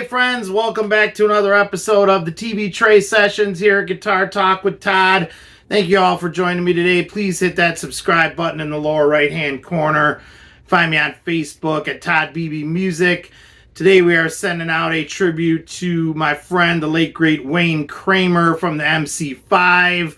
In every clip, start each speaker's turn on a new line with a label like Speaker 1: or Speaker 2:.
Speaker 1: Hey friends, welcome back to another episode of the TV Tray Sessions here at Guitar Talk with Todd. Thank you all for joining me today. Please hit that subscribe button in the lower right hand corner. Find me on Facebook at Todd Beebe Music. Today we are sending out a tribute to my friend, the late great Wayne Kramer from the MC5.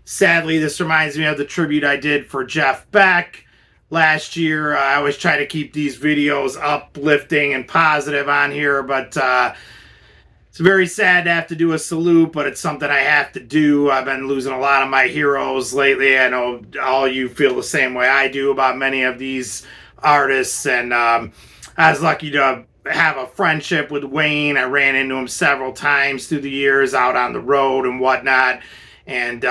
Speaker 1: Sadly, this reminds me of the tribute I did for Jeff Beck last year. I always try to keep these videos uplifting and positive on here, but it's very sad to have to do a salute, but it's something I have to do. I've been losing a lot of my heroes lately. I know all you feel the same way I do about many of these artists, and I was lucky to have a friendship with Wayne. I ran into him several times through the years out on the road and whatnot, and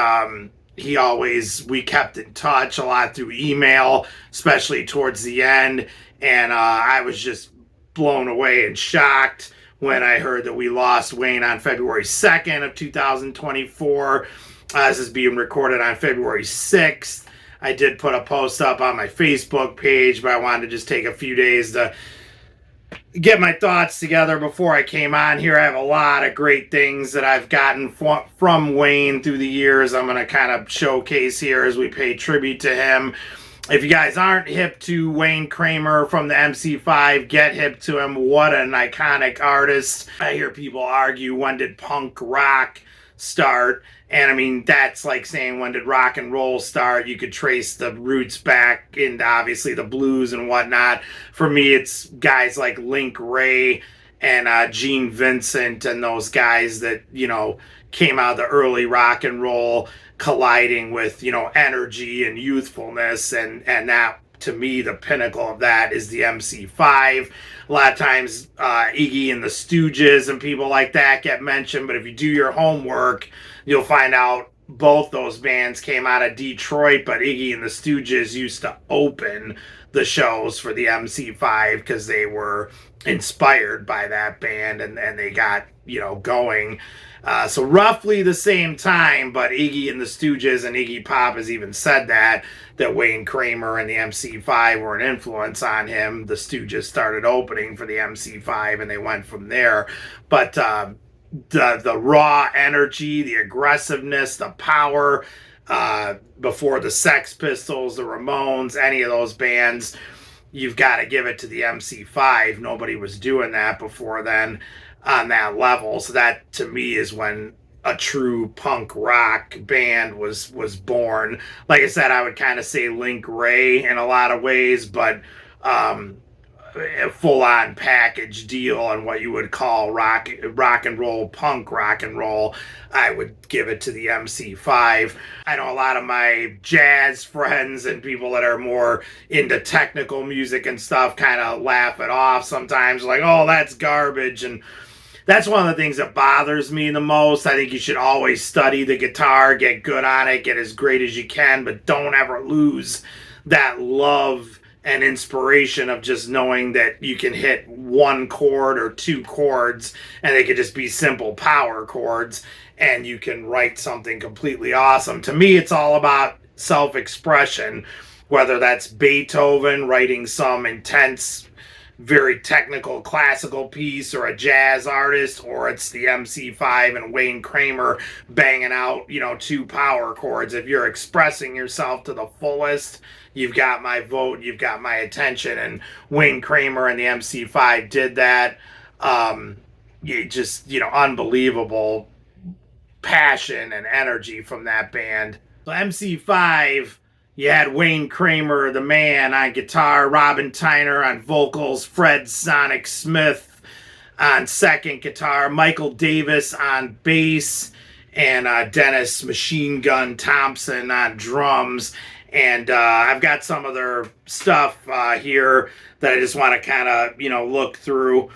Speaker 1: we kept in touch a lot through email, especially towards the end. And I was just blown away and shocked when I heard that we lost Wayne on February 2nd of 2024. This is being recorded on February 6th. I did put a post up on my Facebook page, but I wanted to just take a few days to get my thoughts together before I came on here. I have a lot of great things that I've gotten from Wayne through the years. I'm going to kind of showcase here as we pay tribute to him. If you guys aren't hip to Wayne Kramer from the MC5, get hip to him. What an iconic artist. I hear people argue, when did punk rock start? And I mean, that's like saying, when did rock and roll start? You could trace the roots back into obviously the blues and whatnot. For me, it's guys like Link Wray and Gene Vincent and those guys that, you know, came out of the early rock and roll, colliding with, you know, energy and youthfulness. And that, to me, the pinnacle of that is the MC5. A lot of times Iggy and the Stooges and people like that get mentioned, but if you do your homework, you'll find out both those bands came out of Detroit, but Iggy and the Stooges used to open the shows for the MC5 because they were inspired by that band, and they got, you know, going. So roughly the same time, but Iggy and the Stooges and iggypop has even said that Wayne Kramer and the MC5 were an influence on him. The Stooges started opening for the MC5 and they went from there. But the raw energy, the aggressiveness, the power, before the Sex Pistols, the Ramones, any of those bands, you've got to give it to the MC5. Nobody was doing that before then on that level. So that, to me, is when a true punk rock band was born. Like I said, I would kind of say Link Wray in a lot of ways, but a full-on package deal and what you would call rock and roll, punk rock and roll, I would give it to the MC5. I know a lot of my jazz friends and people that are more into technical music and stuff kind of laugh it off sometimes, like, oh, that's garbage. And that's one of the things that bothers me the most. I think you should always study the guitar, get good on it, get as great as you can, but don't ever lose that love and inspiration of just knowing that you can hit one chord or two chords and they could just be simple power chords and you can write something completely awesome. To me, it's all about self-expression, whether that's Beethoven writing some intense, very technical classical piece, or a jazz artist, or it's the MC5 and Wayne Kramer banging out, you know, two power chords. If you're expressing yourself to the fullest, you've got my vote, you've got my attention. And Wayne Kramer and the MC5 did that. Unbelievable passion and energy from that band. So MC5, you had Wayne Kramer, the man, on guitar, robtyner on vocals, fredsonicsmith on second guitar, Michaeldavis on bass, and Dennis Machine Gun Thompson on drums. And I've got some of their stuff here that I just want to kind of, look through,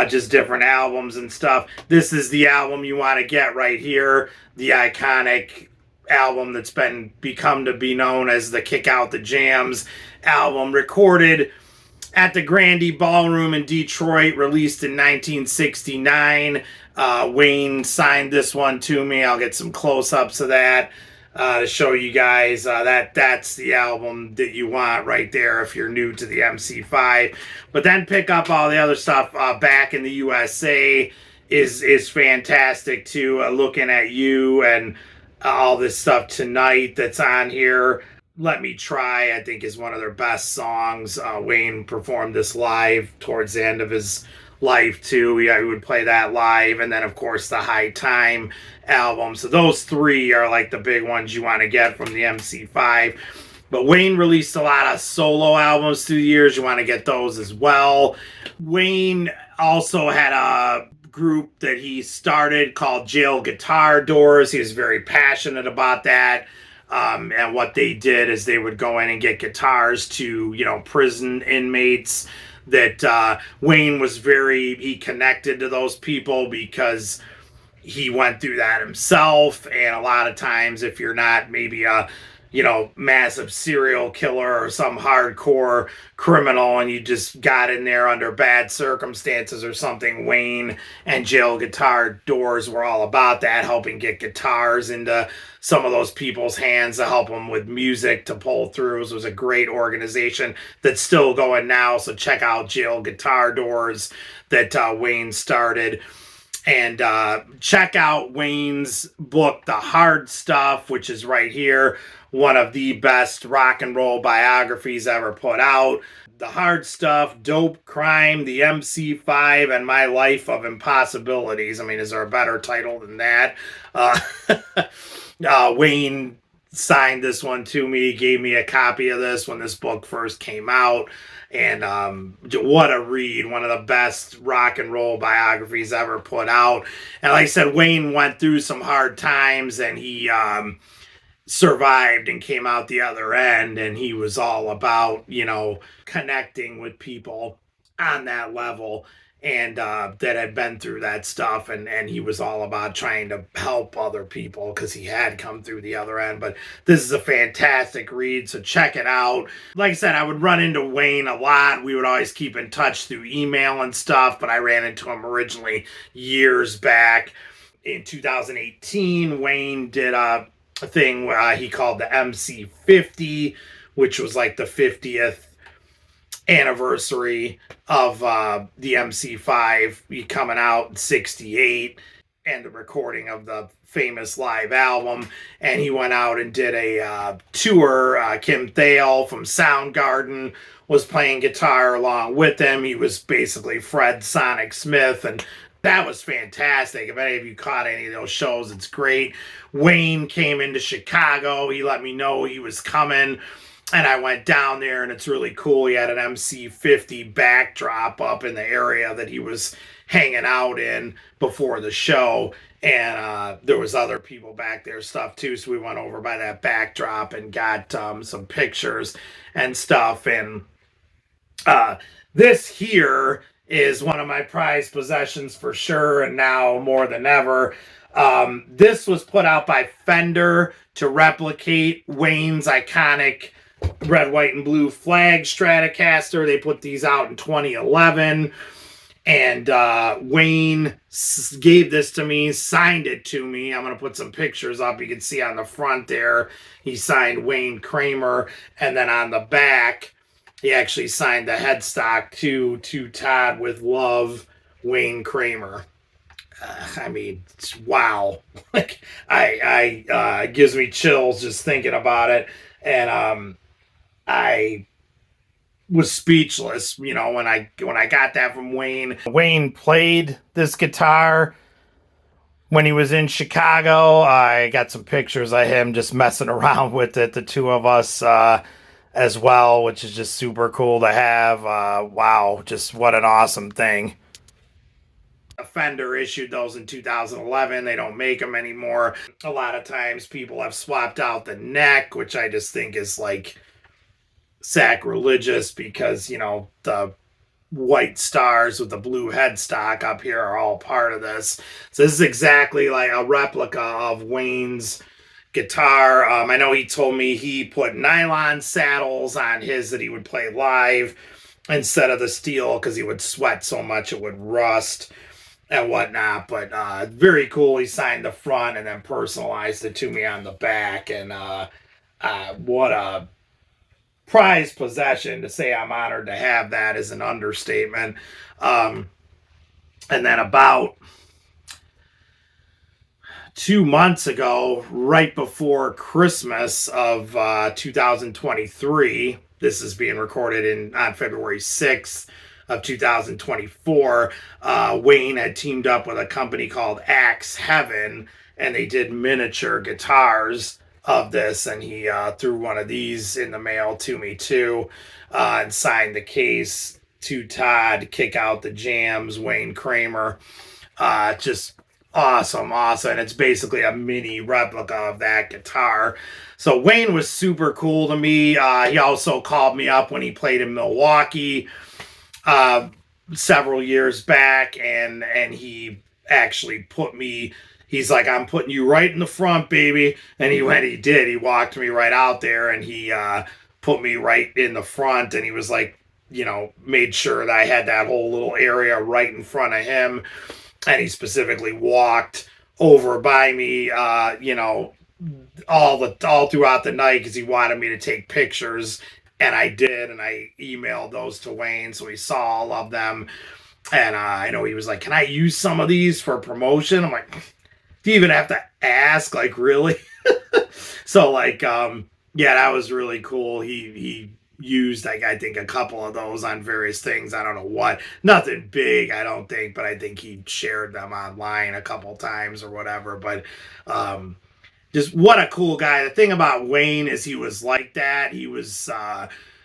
Speaker 1: just different albums and stuff. This is the album you want to get right here, the iconic album that's become to be known as the Kick Out the Jams album, recorded at the Grandeballroom in Detroit, released in 1969. Wayne signed this one to me. I'll get some close-ups of that. to show you guys that's the album that you want right there if you're new to the MC5. But then pick up all the other stuff. Back in the USA is fantastic too. Looking at You and all this stuff tonight that's on here. Let Me Try, I think, is one of their best songs. Wayne performed this live towards the end of his life, too. He would play that live. And then, of course, the High Time album. So those three are like the big ones you want to get from the MC5. But Wayne released a lot of solo albums through the years. You want to get those as well. Wayne also had a group that he started called Jail Guitar Doors. He was very passionate about that. And what they did is they would go in and get guitars to, prison inmates that Wayne was he connected to those people because he went through that himself. And a lot of times, if you're not maybe a massive serial killer or some hardcore criminal and you just got in there under bad circumstances or something, Wayne and Jail Guitar Doors were all about that, helping get guitars into some of those people's hands to help them with music to pull through. It was a great organization that's still going now, so check out Jail Guitar Doors that Wayne started. And check out Wayne's book, The Hard Stuff, which is right here. One of the best rock and roll biographies ever put out. The Hard Stuff, Dope, Crime, the MC5, and My Life of Impossibilities. I mean, is there a better title than that? Wayne signed this one to me, gave me a copy of this when this book first came out. And what a read. One of the best rock and roll biographies ever put out. And like I said, Wayne went through some hard times and he survived and came out the other end. And he was all about, connecting with people on that level and that had been through that stuff. And he was all about trying to help other people because he had come through the other end. But this is a fantastic read, so check it out. Like I said, I would run into Wayne a lot. We would always keep in touch through email and stuff, but I ran into him originally years back. In 2018, Wayne did a thing he called the MC50, which was like the 50th anniversary of the MC5 coming out in 68 and the recording of the famous live album. And he went out and did a tour. Kim Thale from Soundgarden was playing guitar along with him. He was basically fredsonicsmith, and that was fantastic. If any of you caught any of those shows, it's great. Wayne came into Chicago. He let me know he was coming. And I went down there, and it's really cool. He had an MC50 backdrop up in the area that he was hanging out in before the show. And there was other people back there stuff too. So we went over by that backdrop and got some pictures and stuff. And this here is one of my prized possessions for sure. And now more than ever, this was put out by Fender to replicate Wayne's iconic red, white, and blue flag Stratocaster. They put these out in 2011. And Wayne gave this to me, signed it to me. I'm going to put some pictures up. You can see on the front there, he signed Wayne Kramer. And then on the back, he actually signed the headstock to Todd with love, Wayne Kramer. I mean, wow. Like, it gives me chills just thinking about it. And I was speechless, when I got that from Wayne. Wayne played this guitar when he was in Chicago. I got some pictures of him just messing around with it, the two of us as well, which is just super cool to have. Wow, just what an awesome thing. Fender issued those in 2011. They don't make them anymore. A lot of times people have swapped out the neck, which I just think is like sacrilegious because, the white stars with the blue headstock up here are all part of this. So this is exactly like a replica of Wayne's guitar. I know he told me he put nylon saddles on his that he would play live instead of the steel because he would sweat so much it would rust. and whatnot. But very cool. He signed the front and then personalized it to me on the back. And what a prized possession. To say I'm honored to have that is an understatement. And then about 2 months ago, right before Christmas of 2023, this is being recorded on February 6th of 2024, Wayne had teamed up with a company called Axe Heaven, and they did miniature guitars of this, and he threw one of these in the mail to me too, and signed the case to Todd, Kick Out the Jams, Wayne Kramer. Just awesome. And it's basically a mini replica of that guitar. So Wayne was super cool to me. He also called me up when he played in Milwaukee several years back, and he actually put me. He's like, I'm putting you right in the front, baby. And he did. He walked me right out there, and he put me right in the front. And he was like, made sure that I had that whole little area right in front of him. And he specifically walked over by me, all throughout the night because he wanted me to take pictures. And I did, and I emailed those to Wayne, so he saw all of them. And I know he was like, can I use some of these for promotion? I'm like, do you even have to ask? Like, really? So, yeah, that was really cool. He used, I think, a couple of those on various things. I don't know what. Nothing big, I don't think, but I think he shared them online a couple times or whatever. But just what a cool guy. The thing about Wayne is he was like that. He was,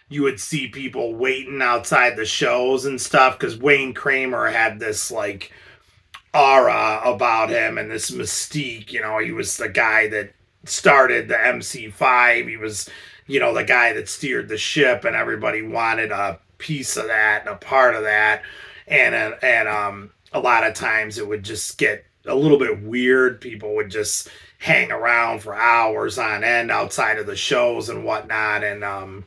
Speaker 1: you would see people waiting outside the shows and stuff because Wayne Kramer had this, aura about him and this mystique. He was the guy that started the MC5. He was, the guy that steered the ship, and everybody wanted a piece of that and a part of that. And a lot of times it would just get a little bit weird. People would just hang around for hours on end outside of the shows and whatnot. And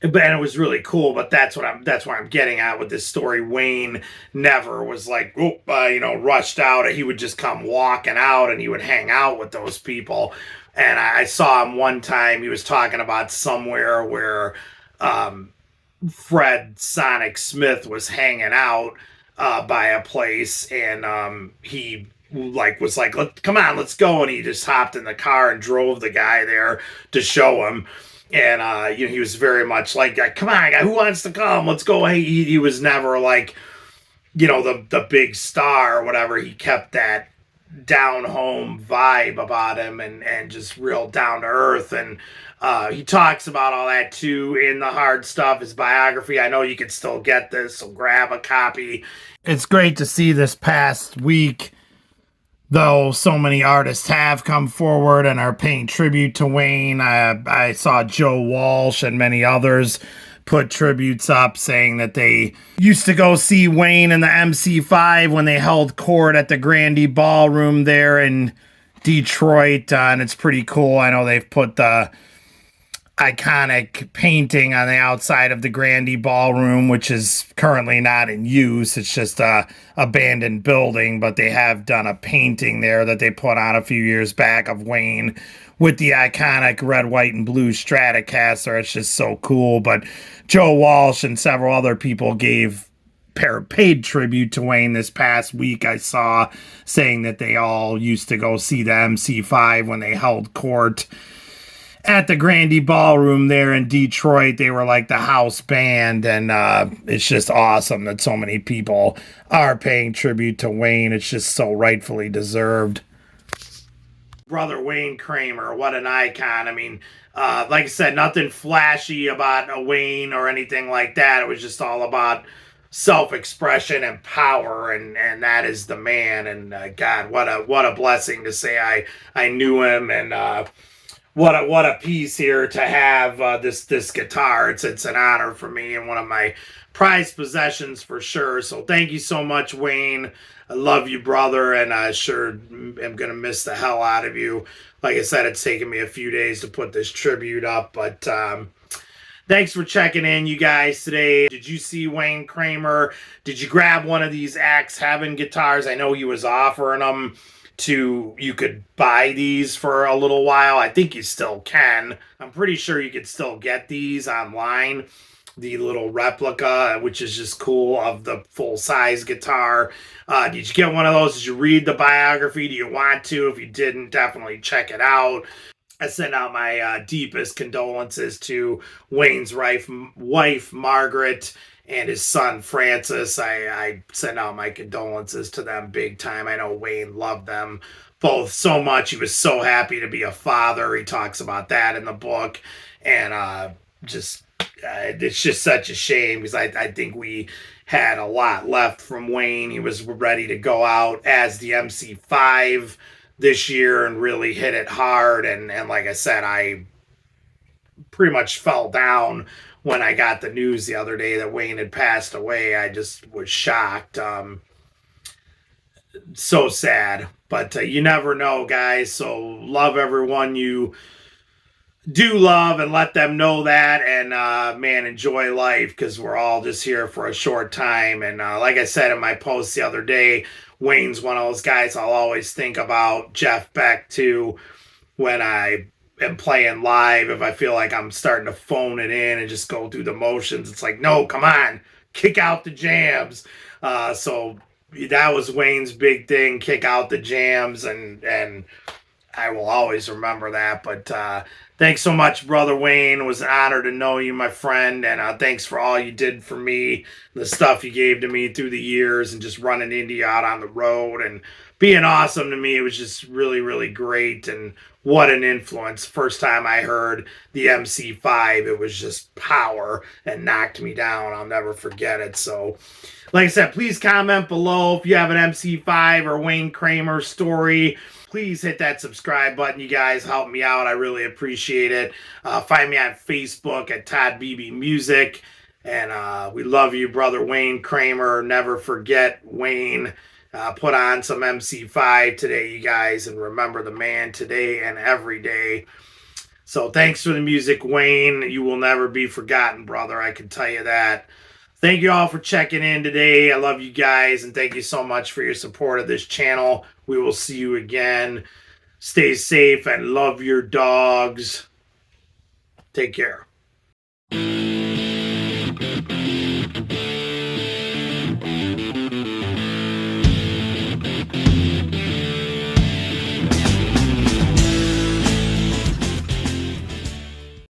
Speaker 1: it was really cool, but that's what I'm getting at with this story. Wayne never was like, rushed out. He would just come walking out, and he would hang out with those people. And I saw him one time. He was talking about somewhere where fredsonicsmith was hanging out by a place, and he was like, come on, let's go. And he just hopped in the car and drove the guy there to show him. And he was very much like, come on, guy, who wants to come? Let's go. He was never like, the big star or whatever. He kept that down home vibe about him, and just real down to earth. And he talks about all that too in the hard stuff, his biography. I know you can still get this, so grab a copy. It's great to see this past week, though, so many artists have come forward and are paying tribute to Wayne. I saw Joe Walsh and many others put tributes up saying that they used to go see Wayne in the MC5 when they held court at the Grandeballroom there in Detroit. And it's pretty cool. I know they've put the iconic painting on the outside of the Grandeballroom, which is currently not in use. It's just a abandoned building, but they have done a painting there that they put on a few years back of Wayne with the iconic red, white, and blue Stratocaster. It's just so cool. But Joe Walsh and several other people gave paid tribute to Wayne this past week. I saw saying that they all used to go see the MC5 when they held court at the Grandeballroom there in Detroit. They were like the house band, and it's just awesome that so many people are paying tribute to Wayne. It's just so rightfully deserved. Brother Wayne Kramer, what an icon. I mean, like I said, nothing flashy about a Wayne or anything like that. It was just all about self-expression and power, and that is the man. And God, what a blessing to say I knew him, and what a piece here to have this guitar. It's an honor for me and one of my prized possessions for sure. So thank you so much, Wayne. I love you, brother, and I sure am gonna miss the hell out of you. Like I said, it's taken me a few days to put this tribute up, but Thanks for checking in, you guys, today. Did you see Wayne Kramer? Did you grab one of these Axe Heaven guitars? I know he was offering them you could buy these for a little while. I think you still can. I'm pretty sure you could still get these online. The little replica, which is just cool, of the full-size guitar. Did you get one of those? Did you read the biography? Do you want to? If you didn't, definitely check it out. I send out my deepest condolences to Wayne's wife, Margaret, and his son, Francis. I send out my condolences to them big time. I know Wayne loved them both so much. He was so happy to be a father. He talks about that in the book. And it's just such a shame, because I think we had a lot left from Wayne. He was ready to go out as the MC5 this year and really hit it hard. And like I said, I pretty much fell down when I got the news the other day that Wayne had passed away. I just was shocked. So sad. But you never know, guys. So love everyone you do love, and let them know that. And man, enjoy life, because we're all just here for a short time. And like I said in my post the other day, Wayne's one of those guys I'll always think about. Jeff Beck too, when I am playing live. If I feel like I'm starting to phone it in and just go through the motions, it's like, no, come on, kick out the jams. So that was Wayne's big thing, kick out the jams, and I will always remember that. But thanks so much, Brother Wayne. It was an honor to know you, my friend. And thanks for all you did for me, the stuff you gave to me through the years, and just running Indy out on the road and being awesome to me. It was just really, really great. And what an influence. First time I heard the MC5, it was just power and knocked me down. I'll never forget it. So, like I said, please comment below if you have an MC5 or Wayne Kramer story. Please hit that subscribe button, you guys. Help me out. I really appreciate it. Find me on Facebook at Todd Beebe Music. And we love you, Brother Wayne Kramer. Never forget Wayne. Put on some MC5 today, you guys, and remember the man today and every day. So thanks for the music, Wayne. You will never be forgotten, brother. I can tell you that. Thank you all for checking in today. I love you guys, and thank you so much for your support of this channel. We will see you again. Stay safe and love your dogs. Take care.